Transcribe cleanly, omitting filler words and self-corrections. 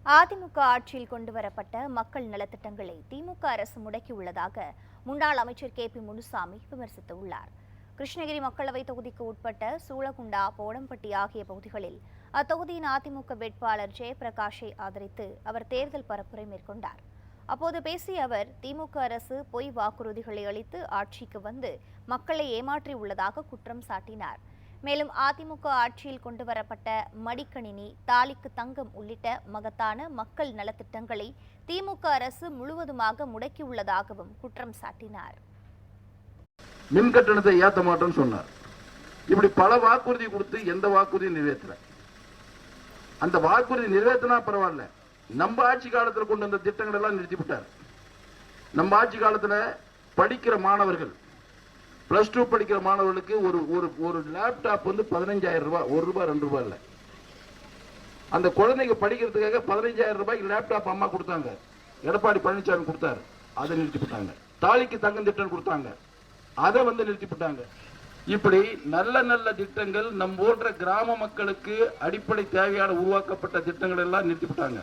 அதிமுக ஆட்சியில் கொண்டுவரப்பட்ட மக்கள் நலத்திட்டங்களை திமுக அரசு முடக்கியுள்ளதாக முன்னாள் அமைச்சர் கே பி முனுசாமி விமர்சித்துள்ளார். கிருஷ்ணகிரி மக்களவைத் தொகுதிக்கு உட்பட்ட சூளகுண்டா, போடம்பட்டி ஆகிய பகுதிகளில் அத்தொகுதியின் அதிமுக வேட்பாளர் ஜெயபிரகாஷை ஆதரித்து அவர் தேர்தல் பரப்புரை மேற்கொண்டார். அப்போது பேசிய அவர், திமுக அரசு பொய் வாக்குறுதிகளை அளித்து ஆட்சிக்கு வந்து மக்களை ஏமாற்றியுள்ளதாக குற்றம் சாட்டினார். மேலும் அதிமுக ஆட்சியில் கொண்டுவரப்பட்ட மடிக்கணினி, தாலிக்கு தங்கம் உள்ளிட்ட மகத்தான மக்கள் நலத்திட்டங்களை திமுக அரசு முழுவதுமாக முடக்கியுள்ளதாகவும் குற்றம் சாட்டினார். மின் கட்டணத்தை ஏற்ற மாட்டோம்னு சொன்னார். இப்படி பல வாக்குறுதி கொடுத்து எந்த வாக்குறுதியும் நிறைவேற்றல. அந்த வாக்குறுதி நிறைவேற்றினா பரவாயில்ல, நம்ம ஆட்சி காலத்தில் கொண்டு வந்த திட்டங்கள் எல்லாம் நிறுத்திவிட்டார். நம்ம ஆட்சி காலத்தில் படிக்கிற மாணவர்கள், பிளஸ் 2 படிக்கிற மாணவர்களுக்கு ஒரு லேப்டாப் வந்து 15,000 ரூபாய், ₹1 ₹2 இல்ல. அந்த குழந்தைங்க படிக்கிறதுக்காக 15,000 ரூபாய்க்கு லேப்டாப் அம்மா கொடுத்தாங்க. எடப்பாடி பழனிசாமி கொடுத்தாரு, அதை நிறுத்திவிட்டாங்க. தாலிக்கு தங்கம் திட்டம் கொடுத்தாங்க, அதை வந்து நிறுத்திவிட்டாங்க. இப்படி நல்ல நல்ல திட்டங்கள் நம் போன்ற கிராம மக்களுக்கு அடிப்படை தேவையான உருவாக்கப்பட்ட திட்டங்கள் எல்லாம் நிறுத்திவிட்டாங்க.